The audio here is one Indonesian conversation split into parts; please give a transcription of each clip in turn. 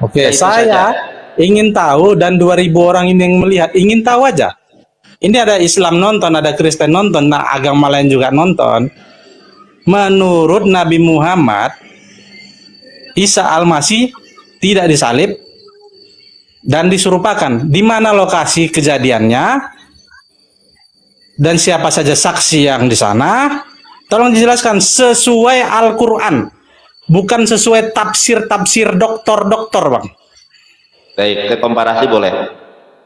Oke, Ya, itu saya saja. ingin tahu dan 2000 orang ini yang melihat ingin tahu aja. Ini ada Islam nonton, ada Kristen nonton, nah agama lain juga nonton. Menurut Nabi Muhammad, Isa Al-Masih tidak disalib dan diserupakan. Di mana lokasi kejadiannya dan siapa saja saksi yang di sana? Tolong dijelaskan sesuai Al-Quran, bukan sesuai tafsir-tafsir dokter-dokter, Bang. Baik, ke komparasi boleh.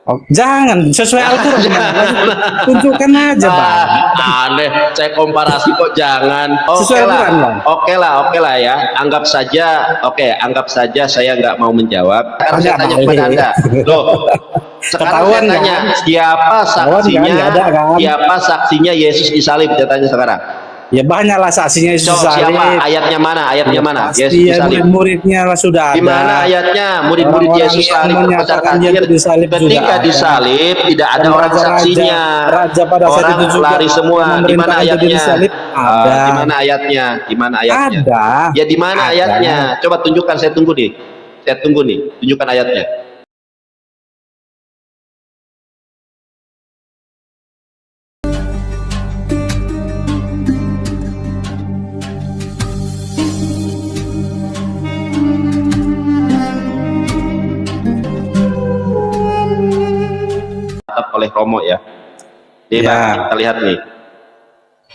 Oh, jangan sesuai Al-Quran. Tunjukkan aja, Bang. Aneh, saya komparasi kok jangan. Sesuai Al-Quran, Bang. Oke lah ya. Anggap saja saya nggak mau menjawab. Sekarang saya tanya Bang. kepada Anda. Loh, sekarang Ketahuan, saya tanya, kan? siapa saksinya? Nggak ada, kan? Siapa saksinya Yesus disalib? Saya tanya sekarang. Ya banyaklah saksinya Yesus disalib. Siapa? Ayatnya mana? Ayatnya mana? Yesus Pasti ya, disalib. murid-muridnya lah sudah ada. Di mana ayatnya? Murid-murid Orang-orang Yesus yang salib berkocar menyatakan dia kacir. disalib juga Ketika ada. disalib tidak ada Dan orang raja-raja- saksinya. raja pada saat Orang itu juga lari semua. Di mana memerintahkan jadi ayatnya? disalib. Ada. Di mana ayatnya? Di mana ayatnya? Ada. Ya di mana Ada. ayatnya? Coba tunjukkan, saya tunggu nih. Saya tunggu nih. Tunjukkan ayatnya. Oleh Romo ya. Nih, Ya. Bang, kita lihat nih.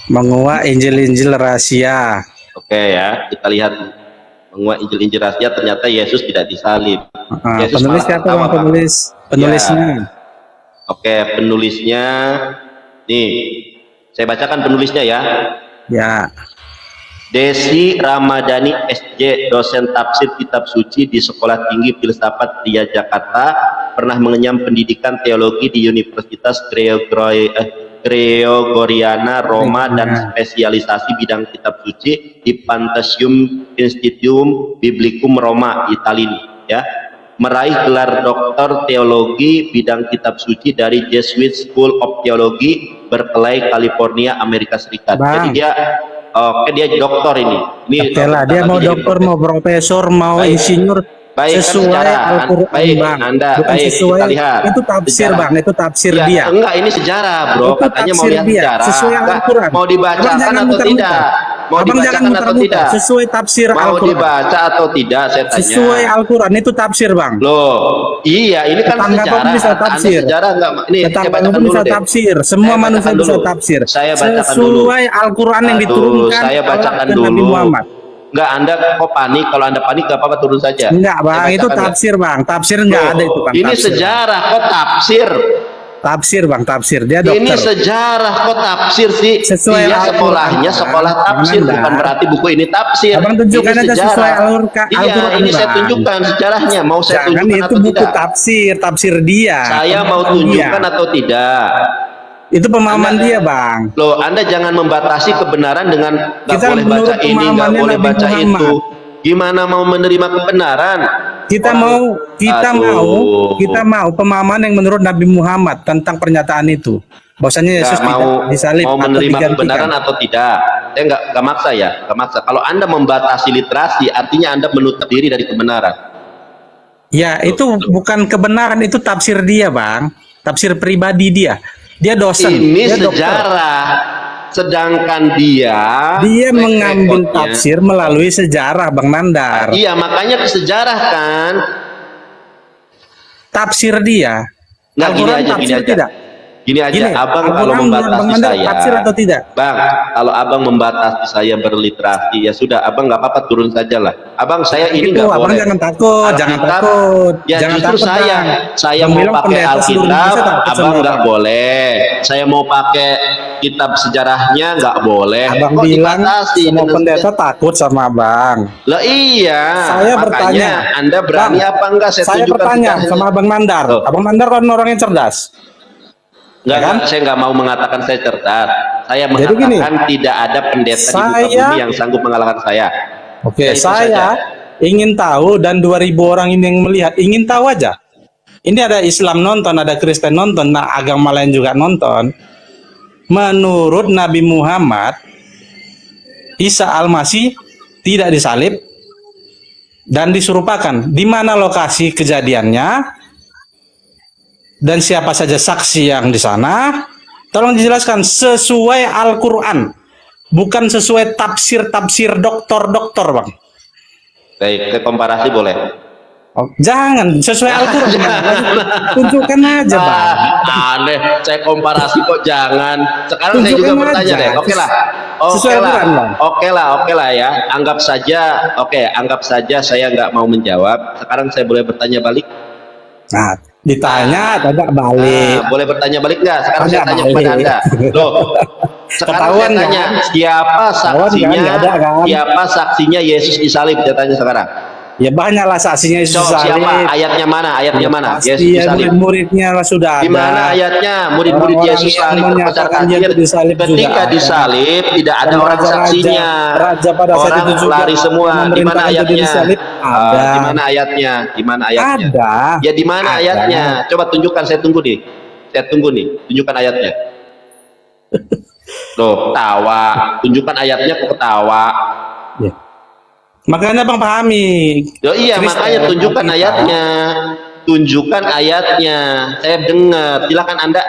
Menguak Injil-Injil rahasia. Oke ya, kita lihat menguak Injil-Injil rahasia, ternyata Yesus tidak disalib. Yesus Penulis malah siapa, tertawa, Bang? Bang. Penulisnya. Oke, penulisnya nih, saya bacakan penulisnya ya. Ya. Desi Ramadhani SJ, dosen tafsir kitab suci di Sekolah Tinggi Filsafat Tria Jakarta, pernah mengenyam pendidikan teologi di Universitas Gregoriana Roma dan spesialisasi bidang kitab suci di Pantasium Institutum Biblicum Roma, Italia ya. Meraih gelar doktor teologi bidang kitab suci dari Jesuit School of Theology, Berkeley, California, Amerika Serikat. Bang. Jadi dia dia doktor ini. Oke lah, dia mau dokter, mau profesor, mau Baik. insinyur, Baik, kan sesuai sejarah. Al-Quran, Baik, Bang. Anda, Bukan baik, sesuai, kita lihat. itu tafsir, Sejarah. Bang. Itu tafsir Ya, dia. enggak, ini sejarah, bro. Itu Katanya mau tafsir lihat dia, sejarah. sesuai Enggak, Al-Quran. mau dibacakan Abang jangan atau muter-muter. tidak? Mau Abang jangan dibacakan atau muter-muter. tidak? Sesuai tafsir Mau Al-Quran. dibaca atau tidak, saya tanya. Sesuai Al-Quran, itu tafsir, Bang. Loh, iya, ini kan Tetangga pun sejarah. bisa Anda tafsir. sejarah enggak? Ini saya Tetangga bacakan pun dulu bisa deh. tafsir. Semua Saya manusia bacakan bisa dulu. tafsir. Saya bacakan dulu. Sesuai Al-Quran yang diturunkan Saya bacakan oleh Nabi dulu. Muhammad. Enggak, Anda kok panik? Kalau Anda panik enggak apa-apa, turun saja. Enggak, Bang. Saya Itu bacakan, tafsir, Bang. Tafsir enggak Loh, ada itu, Bang. ini Tafsir. sejarah kok tafsir. Tafsir, Bang. Tafsir. Dia Ini dokter. sejarah kok tafsir sih? Sesuai Dia Al-Quran, sekolahnya Bang. sekolah tafsir, Jangan, bukan Bang. berarti buku ini tafsir. Abang tunjukkan Ini aja sejarah. sesuai Al-Quran, Iya, ini saya Bang. tunjukkan sejarahnya. Mau saya Jangan, tunjukkan itu atau buku tidak? tafsir dia. Saya mau Pemahaman tunjukkan dia. atau tidak? Itu pemahaman dia, Bang. Loh, Anda jangan membatasi kebenaran dengan nggak Kita boleh baca menurut ini, nggak pemahamannya boleh Nabi baca Muhammad. itu. Gimana mau menerima kebenaran? Kita mau pemahaman yang menurut Nabi Muhammad tentang pernyataan itu. Bahwasanya Yesus Nggak mau tidak disalib mau atau menerima digantikan. kebenaran atau tidak. Saya nggak maksa ya, nggak maksa. Kalau Anda membatasi literasi, artinya Anda menutup diri dari kebenaran. Ya, itu bukan kebenaran, itu tafsir dia, Bang. Tafsir pribadi dia. Dia dosen. Ini dia dokter. sejarah. Sedangkan dia mengambil rekodnya- tafsir melalui sejarah, Bang Nandar. Iya, makanya ke sejarah kan. Tafsir dia. Nggak, gini Al-Quran aja, gini tafsir aja. tidak? Gini aja, Gini, abang kalau Al-Quran Bang membatasi Nandar saya, tafsir atau tidak? Bang, kalau abang membatasi saya berliterasi, ya sudah, abang nggak apa-apa, turun saja lah. Abang, saya ini Itu, nggak abang boleh. jangan takut, jangan Alkitab, takut. ya Jangan justru takut, saya Bang. mau Bilang pakai pendeta seluruh Alkitab, Indonesia takut abang sama nggak Bang. boleh. Saya mau pakai kitab sejarahnya nggak boleh. Abang Kok bilang dibatasi semua dengan pendeta takut sama Abang. Lah iya, Saya makanya bertanya, Anda berani Bang, apa enggak saya tunjukkan bertanya sejarahnya. sama Abang Nandar. Loh. Abang Nandar kan orang yang cerdas. Enggak, kan? saya nggak mau mengatakan saya cerdas. Saya Jadi gini, mengatakan tidak ada pendeta di muka saya- bumi yang sanggup mengalahkan saya. Oke, Ya, itu saya ingin tahu dan 2000 orang ini yang melihat ingin tahu aja. Ini ada Islam nonton, ada Kristen nonton, nah agama lain juga nonton. Menurut Nabi Muhammad, Isa Al-Masih tidak disalib dan diserupakan. Di mana lokasi kejadiannya dan siapa saja saksi yang di sana? Tolong dijelaskan sesuai Al-Quran, bukan sesuai tafsir-tafsir dokter-dokter, Bang. Baik, ke komparasi boleh. Oh, jangan sesuai Al-Quran. Tunjukkan aja, Bang. Aneh, saya komparasi kok jangan. Sekarang saya Tunjukkan juga bertanya aja. deh. Oke lah. Sesuai Al-Quran, Bang. Oke lah ya. Anggap saja saya nggak mau menjawab. Sekarang saya boleh bertanya balik? Nah, ditanya tidak balik. Boleh bertanya balik nggak? Sekarang saya tanya balik. kepada Anda. Loh, sekarang Ketahuan, saya tanya, kan? siapa saksinya? Nggak ada, kan? Siapa saksinya Yesus disalib? Saya tanya sekarang. Ya banyaklah saksinya Yesus disalib. Siapa? Ayatnya mana? Ayatnya mana? Pasti Yesus ya, disalib. murid-muridnya lah sudah Di ada. mana ayatnya? Murid-murid Orang-orang Yesus yang salib terpencar menyatakan kafir. dia disalib juga Ketika ada. disalib tidak ada Dan orang raja-raja- saksinya. raja pada saat Orang itu juga lari semua. Di mana pemerintahan jadi ayatnya? disalib, ada. Di mana ayatnya? Di mana ayatnya? Ada. Ya di mana Ada. ayatnya? Coba tunjukkan, saya tunggu nih. Saya tunggu nih. Tunjukkan ayatnya. Loh, ketawa. Tunjukkan ayatnya kok ketawa. Ya. Makanya Bang pahami. Yo iya, Kristen, makanya tunjukkan kita. ayatnya. Tunjukkan ayatnya. Saya dengar. Silakan Anda.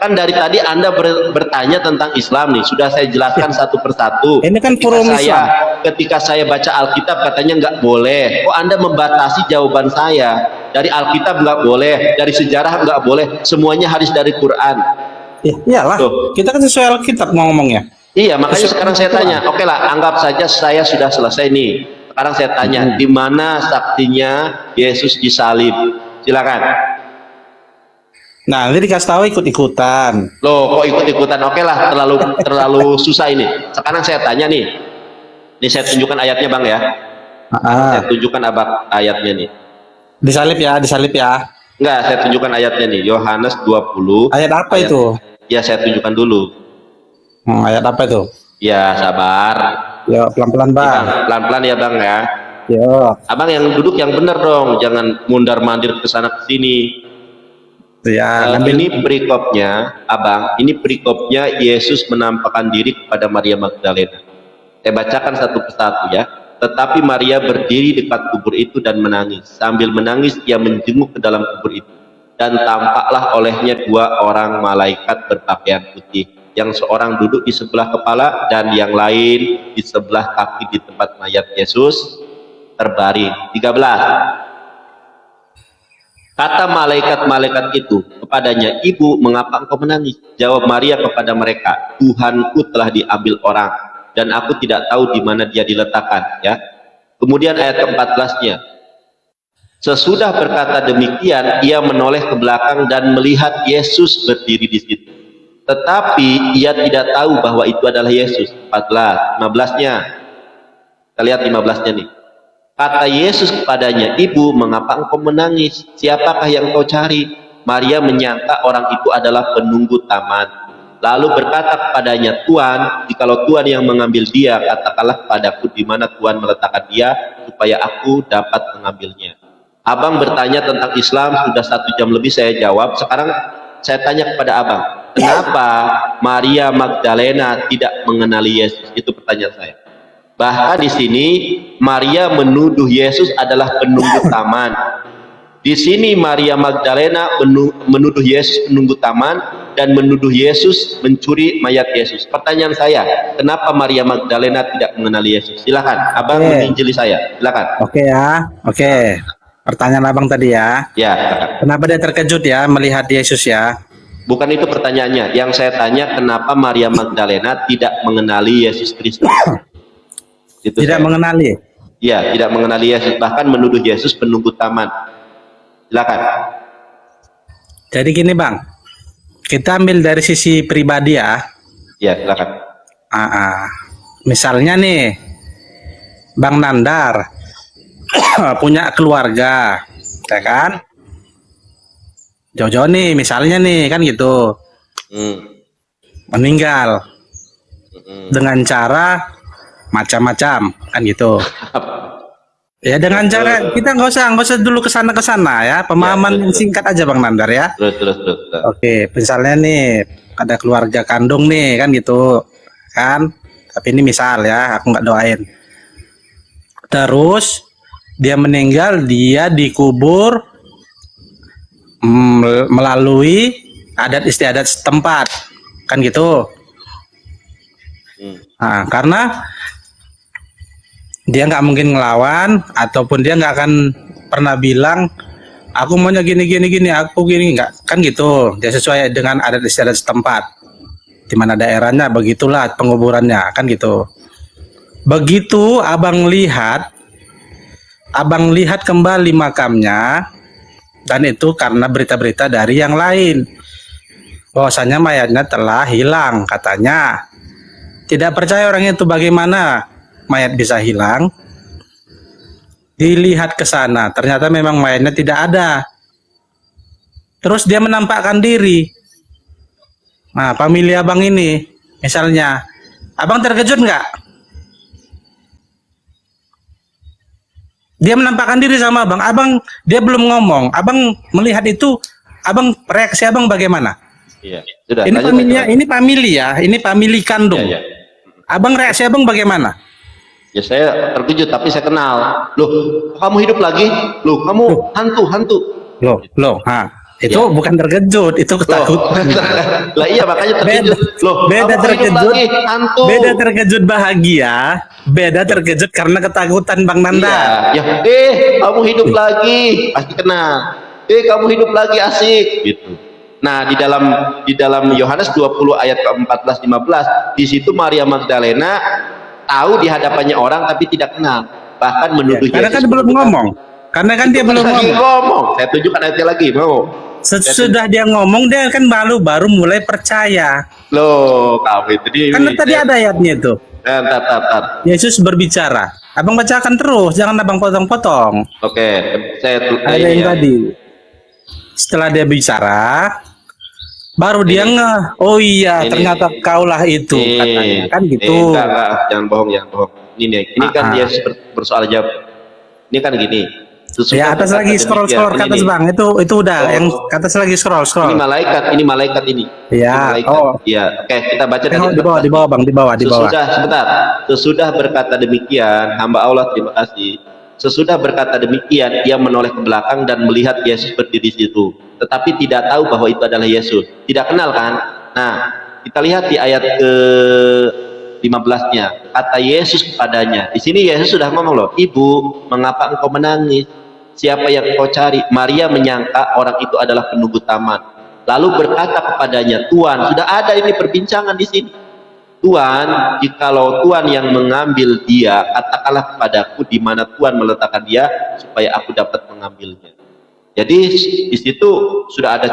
Kan dari tadi Anda bertanya tentang Islam nih. Sudah saya jelaskan satu persatu. Ini kan forum Islam. Ketika saya baca Alkitab katanya nggak boleh. Kok Anda membatasi jawaban saya? Dari Alkitab nggak boleh. Dari sejarah nggak boleh. Semuanya harus dari Quran. Ya, iyalah. Tuh. Kita kan sesuai Alkitab ngomongnya. Iya, makanya Sesuai sekarang saya Al-Quran. tanya. Oke lah, anggap saja saya sudah selesai nih. Sekarang saya tanya, di mana saksinya Yesus disalib? Silakan. Nah, nanti dikasih tahu ikut-ikutan. Loh, kok ikut-ikutan? Oke lah, terlalu susah ini. Sekarang saya tanya nih. Ini saya tunjukkan ayatnya, Bang ya. Saya tunjukkan ayatnya nih. Disalib ya. Enggak, saya tunjukkan ayatnya nih. Yohanes 20. Ayat apa itu? Ya, saya tunjukkan dulu. Ayat apa itu? Ya, sabar. Ya, pelan-pelan, Ya, Bang. Bang. Pelan-pelan ya, Bang ya. Yo. Abang yang duduk yang benar dong, jangan mundar-mandir ke sana ke sini. Ya, Ini perikopnya, Abang. Ini perikopnya Yesus menampakkan diri kepada Maria Magdalena. Saya bacakan satu persatu ya. Tetapi Maria berdiri dekat kubur itu dan menangis. Sambil menangis ia menjenguk ke dalam kubur itu. Dan tampaklah olehnya dua orang malaikat berpakaian putih. Yang seorang duduk di sebelah kepala dan yang lain di sebelah kaki di tempat mayat Yesus terbaring. 13. Kata malaikat-malaikat itu kepadanya, "Ibu, mengapa engkau menangis?" Jawab Maria kepada mereka, "Tuhanku telah diambil orang dan aku tidak tahu di mana dia diletakkan." Ya. Kemudian ayat ke-14-nya. Sesudah berkata demikian, ia menoleh ke belakang dan melihat Yesus berdiri di situ. Tetapi ia tidak tahu bahwa itu adalah Yesus. 14, 15-nya. Kita lihat 15-nya nih. Kata Yesus kepadanya, "Ibu, mengapa engkau menangis? Siapakah yang kau cari?" Maria menyangka orang itu adalah penunggu taman. Lalu berkata kepadanya, "Tuan, jikalau Tuhan yang mengambil dia, katakanlah padaku di mana Tuhan meletakkan dia, supaya aku dapat mengambilnya." Abang bertanya tentang Islam, sudah 1 jam lebih saya jawab. Sekarang saya tanya kepada abang, kenapa Maria Magdalena tidak mengenali Yesus? Itu pertanyaan saya. Bahkan di sini Maria menuduh Yesus adalah penunggu taman. Di sini Maria Magdalena menuduh Yesus penunggu taman dan menuduh Yesus mencuri mayat Yesus. Pertanyaan saya, kenapa Maria Magdalena tidak mengenali Yesus? Silakan, abang menginjili saya. Silakan. Oke ya, oke. Pertanyaan abang tadi ya. Ya. Kenapa dia terkejut ya melihat Yesus ya? Bukan itu pertanyaannya. Yang saya tanya, kenapa Maria Magdalena tidak mengenali Yesus Kristus? Tidak mengenali. Ya, tidak mengenali Yesus, bahkan menuduh Yesus penunggu taman. Silakan. Jadi gini bang, kita ambil dari sisi pribadi ya. Ya, silakan. Misalnya nih, Bang Nandar punya keluarga, ya kan? Jauh-jauh nih, misalnya nih kan gitu, meninggal dengan cara macam-macam kan gitu. Ya dengan cara kita nggak usah dulu kesana ya, pemahaman yang singkat aja Bang Nandar ya. Terus. Oke, misalnya nih ada keluarga kandung nih kan gitu kan, tapi ini misal ya, aku nggak doain. Terus dia meninggal, dia dikubur melalui adat istiadat setempat, kan gitu. Nah, karena dia nggak mungkin ngelawan, ataupun dia nggak akan pernah bilang aku maunya gini, aku gini, nggak, kan gitu. Dia sesuai dengan adat istiadat setempat, di mana daerahnya begitulah penguburannya, kan gitu. Begitu abang lihat kembali makamnya, dan itu karena berita-berita dari yang lain bahwasanya mayatnya telah hilang katanya. Tidak percaya orang itu bagaimana mayat bisa hilang. Dilihat ke sana, ternyata memang mayatnya tidak ada. Terus dia menampakkan diri. Nah, famili abang ini, misalnya, abang terkejut nggak? Dia menampakkan diri sama abang, dia belum ngomong, abang melihat itu, abang reaksi abang bagaimana? Iya, sudah. Ini famili kandung. Iya. Abang reaksi abang bagaimana? Ya saya terkejut, tapi saya kenal. Loh, kamu hidup lagi? Loh, kamu hantu. Loh, itu bukan terkejut, itu ketakutan. Lah iya, makanya terkejut. Beda kamu terkejut, hidup lagi, hantu. Beda terkejut bahagia, beda terkejut karena ketakutan Bang Nanda. Iya, kamu hidup lagi, pasti kenal. Kamu hidup lagi, asik, gitu. Nah, di dalam Yohanes 20 ayat ke-14 15, di situ Maria Magdalena tahu di hadapannya orang tapi tidak kenal, bahkan menuduh Karena Yesus. kan belum ngomong. Karena kan dia belum ngomong. Saya tunjukkan ayatnya lagi, mau. Sesudah dia ngomong, dia kan baru mulai percaya. Loh, kamu itu dia. Karena tadi ada ayatnya itu. Tar. Yesus berbicara. Abang bacakan terus, jangan abang potong-potong. Oke, saya ada yang tadi. Setelah dia bicara, baru dia ngeh, oh iya, ternyata kaulah itu, katanya, kan gitu. Enggak, jangan bohong. Ini kan dia bersoal jawab. Ini kan gini. Ya, atas lagi scroll ke atas Bang. Itu udah yang ke atas lagi scroll. Ini malaikat ini. Ya. Iya. Oke, kita baca tadi. Di bawah Bang, di bawah. Sesudah berkata demikian, hamba Allah terima kasih. Sesudah berkata demikian, ia menoleh ke belakang dan melihat Yesus berdiri di situ. Tetapi tidak tahu bahwa itu adalah Yesus. Tidak kenal kan? Nah, kita lihat di ayat ke-15-nya. Kata Yesus kepadanya. Di sini Yesus sudah ngomong loh, "Ibu, mengapa engkau menangis? Siapa yang kau cari?" Maria menyangka orang itu adalah penunggu taman. Lalu berkata kepadanya, "Tuan," sudah ada ini perbincangan di sini. "Tuan, jikalau Tuan yang mengambil dia, katakanlah kepadaku di mana Tuan meletakkan dia, supaya aku dapat mengambilnya." Jadi di situ sudah ada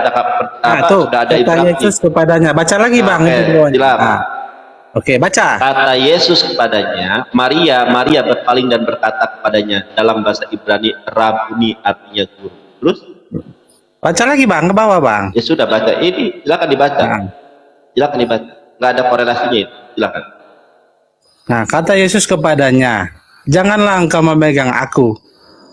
sudah ada kata Yesus kepadanya. Baca lagi Bang. Silakan. Oke, baca. Kata Yesus kepadanya, Maria berpaling dan berkata kepadanya dalam bahasa Ibrani, Rabuni, artinya guru. Terus? Baca lagi Bang, ke bawah Bang. Ya sudah, baca. Ini silakan dibaca. Silakan dibaca. Nggak ada korelasinya itu. Silakan. Nah, kata Yesus kepadanya, "Janganlah engkau memegang aku,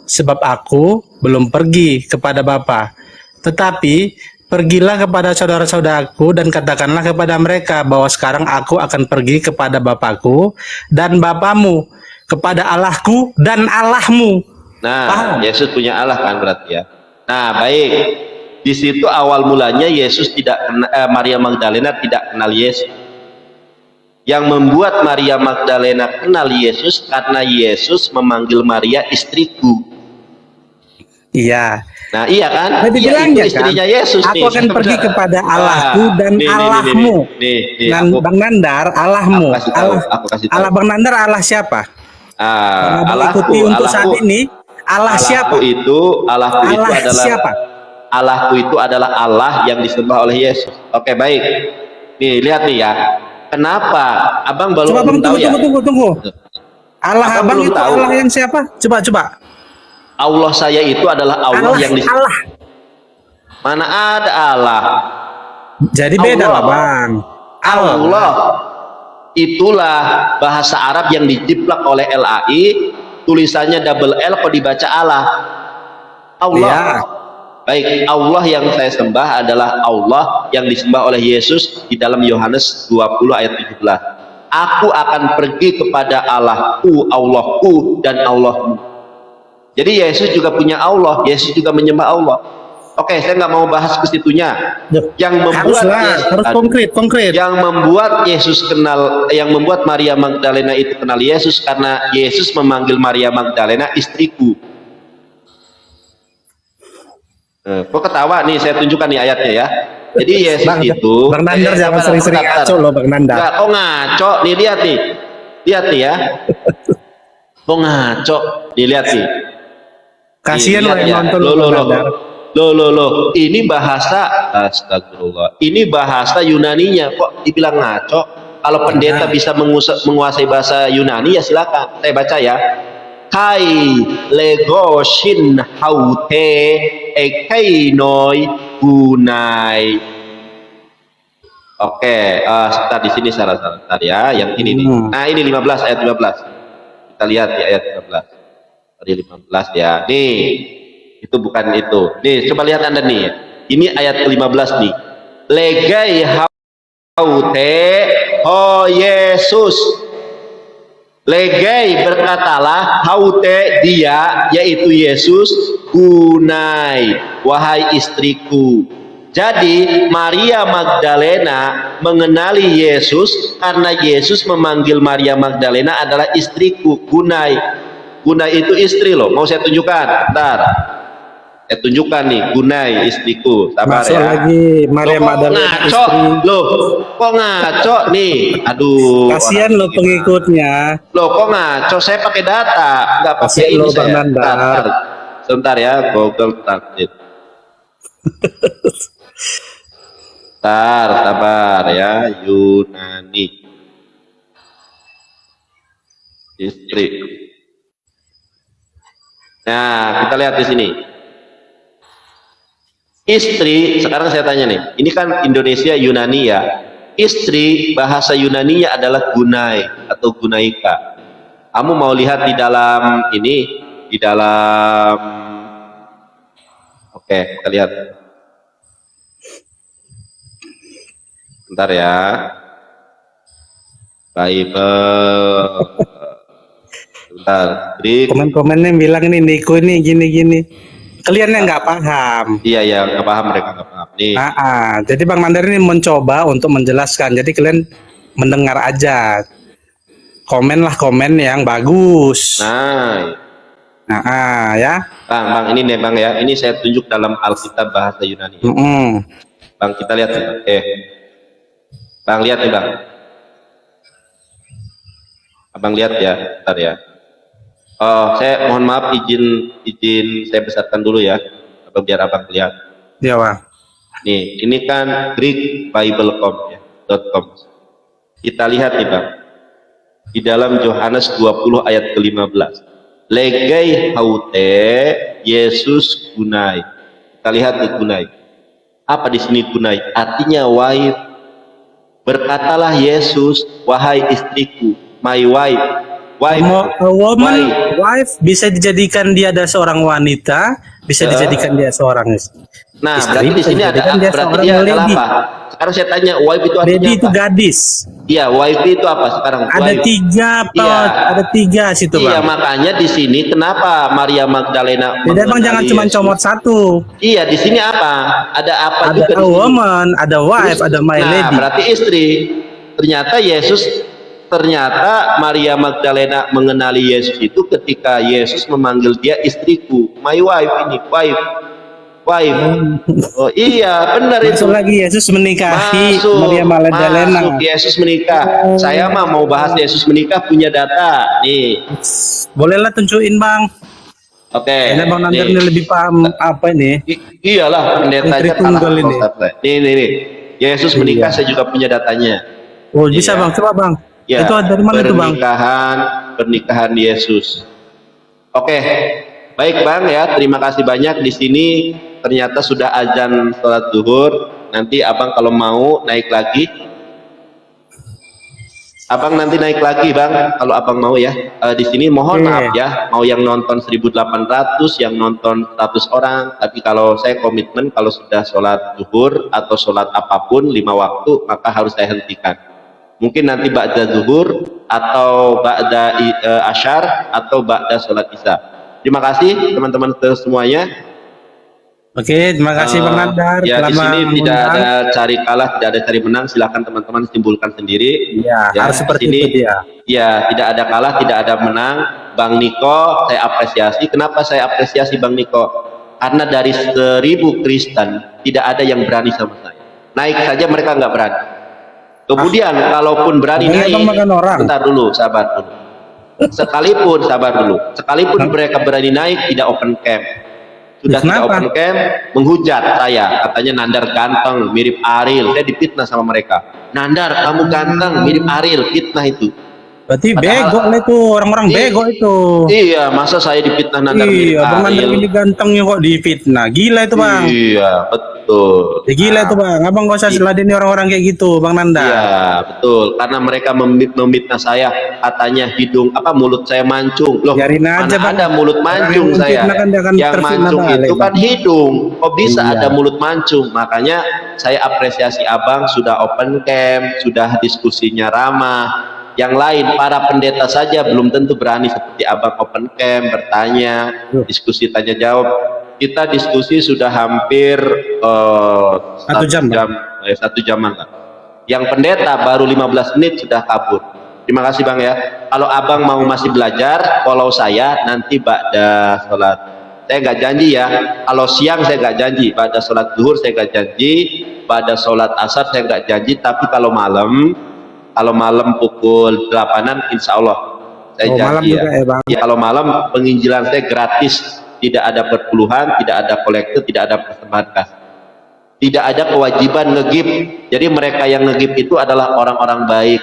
sebab aku belum pergi kepada Bapa. Tetapi pergilah kepada saudara-saudaraku dan katakanlah kepada mereka bahwa sekarang aku akan pergi kepada Bapakku dan Bapamu, kepada Allahku dan Allahmu." Nah, paham? Yesus punya Allah kan berarti ya. Nah, baik. Di situ awal mulanya Maria Magdalena tidak kenal Yesus. Yang membuat Maria Magdalena kenal Yesus karena Yesus memanggil Maria istriku. Iya. Nah, iya kan? Iya, itu istrinya kan? Yesus. Aku akan pergi kepada Allahku dan Allahmu. Bang Nandar, Allahmu. Aku kasih tahu. Allah Bang Nandar, Allah siapa? Allahku untuk saat ini. Allah siapa? Allahku itu adalah siapa? Allahku itu adalah Allah yang disembah oleh Yesus. Oke, baik. Nih, lihat nih ya. Kenapa abang belum tahu ya? Tunggu. Allah abang itu tahu. Allah yang siapa? Coba. Allah saya itu adalah Allah yang disembah. Allah. Mana ada Allah? Jadi beda lah Bang. Allah. Itulah bahasa Arab yang dijiplak oleh LAI. Tulisannya double L kok dibaca Allah. Allah. Ya. Baik, Allah yang saya sembah adalah Allah yang disembah oleh Yesus di dalam Yohanes 20 ayat 17. Aku akan pergi kepada Allahku dan Allahmu. Jadi Yesus juga punya Allah, Yesus juga menyembah Allah. Oke, saya nggak mau bahas ke situnya. Yang membuat harus konkret. Yang membuat Yesus kenal, yang membuat Maria Magdalena itu kenal Yesus karena Yesus memanggil Maria Magdalena istriku. Kok ketawa nih? Saya tunjukkan nih ayatnya ya. Jadi Yesus itu. Bang Nandar jangan sering-sering ngaco loh, Bang Nandar. Enggak, kok ngaco? Nih lihat nih ya. Kok ngaco? Dilihat nih. Kasihan loh yang nonton loh. Ini bahasa, astagfirullah. Ini bahasa Yunaninya, kok dibilang ngaco? Kalau pendeta bisa menguasai bahasa Yunani ya silakan. Saya baca ya. Kai legoshin haute ekainoi gunai. Oke, sebentar di sini salah ya. Yang ini nih. Nah, ini 15 ayat 15. Kita lihat di ayat 15. Tadi 15 ya. Nih, itu bukan itu. Nih, coba lihat Anda nih. Ini ayat ke-15 nih. Legai haute ho Yesus. Legai berkatalah haute dia, yaitu Yesus, gunai, wahai istriku. Jadi Maria Magdalena mengenali Yesus karena Yesus memanggil Maria Magdalena adalah istriku, gunai. Gunai itu istri loh. Mau saya tunjukkan? Bentar. Saya tunjukkan nih, gunai istriku. Sabar masuk ya. lagi Maria Magdalena ngaco istri. Loh, kok ngaco nih? Aduh. Kasihan lo pengikutnya. Loh, kok ngaco? Saya pakai data, nggak pakai ini Bang saya. Nandar. Sebentar ya, Google Translate. Bentar, sabar ya. Yunani istri. Nah, kita lihat di sini. Istri, sekarang saya tanya nih, ini kan Indonesia Yunani ya. Istri bahasa Yunaninya adalah gunai atau gunaika. Kamu mau lihat di dalam ini, di dalam, oke, kita lihat. Bentar ya. Bible. Bentar. Komen-komennya bilang ini Niko ini gini-gini. Kalian yang nggak paham. Iya, nggak paham, mereka nggak paham. Nih. Jadi Bang Nandar ini mencoba untuk menjelaskan. Jadi kalian mendengar aja. Komenlah komen yang bagus. Ya. Bang, ini nih Bang ya. Ini saya tunjuk dalam Alkitab bahasa Yunani. Bang, kita lihat nih. Bang, lihat nih Bang. Abang lihat ya, bentar ya. Oh, saya mohon maaf, izin saya besarkan dulu ya, biar abang lihat. Iya Bang. Nih, ini kan Greek Bible.com ya, .com. Kita lihat nih Bang, di dalam Yohanes 20 ayat ke-15. Legai haute Yesus gunai. Kita lihat nih gunai. Apa di sini gunai? Artinya wife. Berkatalah Yesus, wahai istriku, my wife. Wife bisa dijadikan dia ada seorang wanita, bisa dijadikan dia seorang istri. Nah, berarti di sini ada berarti dia adalah apa? Sekarang saya tanya, wife itu artinya lady apa? Itu gadis. Iya, wife itu apa sekarang? Ada tiga situ Bang. Iya, makanya di sini kenapa Maria Magdalena? Jadi Bang jangan cuma comot satu. Iya, di sini apa? Ada apa juga? Ada woman, ada wife, ada my lady. Nah, berarti istri. Ternyata Maria Magdalena mengenali Yesus itu ketika Yesus memanggil dia istriku, my wife ini, wife. Oh iya, benar itu. Lagi Yesus menikahi Maria Magdalena. Yesus menikah. Saya mah mau bahas Yesus menikah punya data. Nih. Bolehlah tunjukin Bang. Oke. Ini Bang Nandar ini lebih paham apa ini? Iyalah, pendetanya kalah ini. Nih. Yesus menikah, saya juga punya datanya. Oh, bisa Bang, coba Bang. Ya, itu dari mana itu Bang? Pernikahan Yesus. Oke, baik Bang ya, terima kasih banyak. Di sini ternyata sudah azan sholat zuhur. Nanti Abang kalau mau naik lagi, Abang nanti naik lagi Bang, kalau Abang mau ya. Di sini mohon maaf ya, mau yang nonton 1.800, yang nonton 100 orang. Tapi kalau saya komitmen kalau sudah sholat zuhur atau sholat apapun 5 waktu, maka harus saya hentikan. Mungkin nanti ba'da zuhur atau ba'da asyar atau ba'da sholat isya. Terima kasih teman-teman semuanya. Oke, terima kasih Bang Nandar. Ya, di telah sini tidak mengundang. ada cari kalah, tidak ada cari menang. Silakan teman-teman simpulkan sendiri. Ya, harus seperti di sini, itu dia. Ya, tidak ada kalah, tidak ada menang. Bang Niko, saya apresiasi. Kenapa saya apresiasi Bang Niko? Karena dari 1000 Kristen tidak ada yang berani sama saya. Naik saja mereka nggak berani. Kemudian kalaupun berani naik, bentar dulu, sabar dulu. Sekalipun sabar dulu, sekalipun mereka berani naik tidak open camp. Sudah tidak open camp, menghujat saya, katanya Nandar ganteng, mirip Ariel. Saya difitnah sama mereka. Nandar, kamu ganteng, mirip Ariel, fitnah itu. Berarti bego lah itu, orang-orang bego itu. Iya, masa saya difitnah Nandar mirip Bang Nandar Ariel? ini gantengnya kok difitnah, gila itu Bang. Iya, betul. Ya, gila itu Bang, abang gak usah seladeni orang-orang kayak gitu Bang Nandar. Iya, betul. Karena mereka memfitnah saya, katanya hidung mulut saya mancung. Loh, biarin aja mana Bang. ada mulut mancung saya? Yang mancung itu kan hidung. Kok bisa ada mulut mancung? Makanya saya apresiasi abang sudah open camp, sudah diskusinya ramah. Yang lain, para pendeta saja belum tentu berani seperti abang open camp, bertanya, diskusi tanya jawab. Kita diskusi sudah hampir 1 jaman lah. Yang pendeta baru 15 menit sudah kabur. Terima kasih Bang ya. Kalau abang mau masih belajar, follow saya nanti ba'da sholat. Saya nggak janji ya. Kalau siang saya nggak janji. Ba'da sholat zuhur saya nggak janji. Ba'da sholat asar saya nggak janji. Tapi kalau malam pukul 8-an, insya Allah saya janji ya. Ya, kalau malam penginjilan saya gratis. Tidak ada perpuluhan, tidak ada kolektor, tidak ada persembahan kas. Tidak ada kewajiban ngegib. Jadi mereka yang ngegib itu adalah orang-orang baik.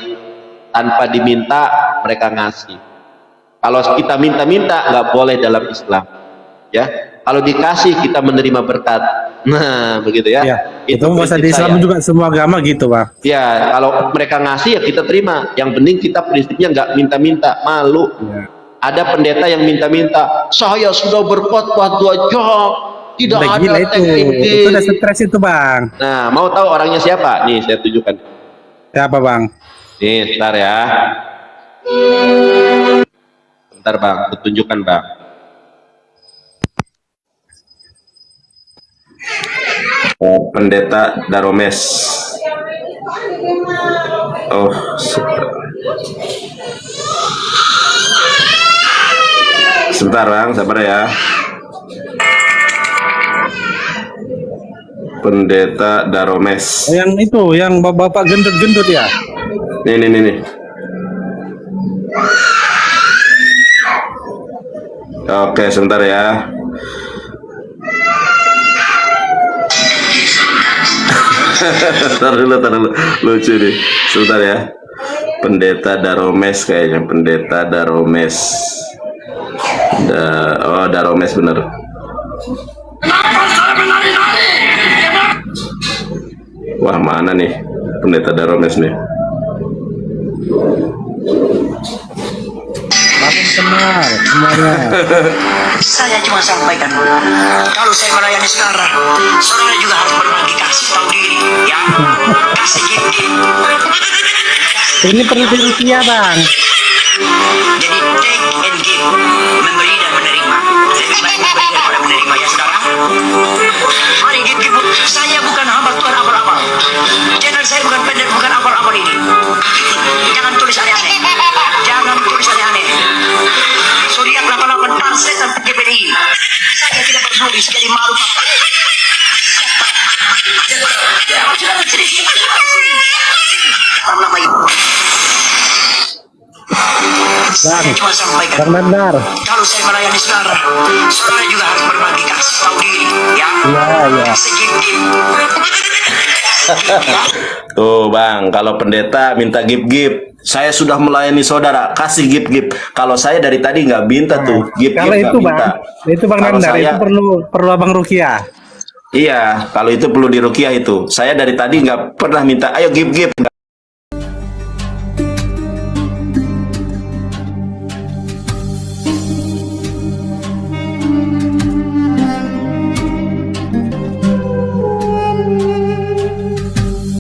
Tanpa diminta, mereka ngasih. Kalau kita minta-minta, nggak boleh dalam Islam. Ya, kalau dikasih kita menerima berkat. Nah, begitu ya. Itu bahasa di Islam juga semua agama gitu, Bang. Ya, kalau mereka ngasih ya kita terima. Yang penting kita prinsipnya nggak minta-minta, malu. Ya. Ada pendeta yang minta-minta, saya sudah berkhotbah 2 jam, tidak ada teknik. Itu udah stres itu Bang. Nah, mau tahu orangnya siapa? Nih, saya tunjukkan. Siapa Bang? Nih, sebentar ya. Bentar Bang, tunjukkan Bang. Pendeta Daromes. Oh, sebentar Bang, sabar ya. Pendeta Daromes. Yang itu, yang bapak gendut-gendut ya? Nih. Oke, sebentar ya. Tar dulu. Lucu nih. Sebentar ya. Pendeta Daromes kayaknya, Pendeta Daromes. Daromes bener. Wah, mana nih Pendeta Daromes nih? Kenal semuanya. Saya cuma sampaikan, kalau saya melayani saudara juga harus berbagi kasih, tahu diri ya. Kasih gitu. Ini perlu dirupiah Bang. Jadi take and give, memberi dan menerima. Lebih baik memberi daripada menerima ya saudara. Mari give. Saya bukan hamba Tuhan abal-abal. Channel saya bukan pendek, bukan abal-abal ini. Jangan tulis aneh-aneh. Zodiak 88% dan GPDI. Saya tidak peduli, jadi malu Pak. Bang Nandar. Kalau saya melayani saudara juga harus berbagi kasih, tahu diri ya. Iya. Tuh Bang, kalau pendeta minta gip. Saya sudah melayani saudara, kasih gip. Kalau saya dari tadi nggak minta tuh gip. Kalau itu Bang, itu Bang Nandar, itu perlu Abang Rukiah. Iya, kalau itu perlu dirukiah itu. Saya dari tadi nggak pernah minta, ayo gip.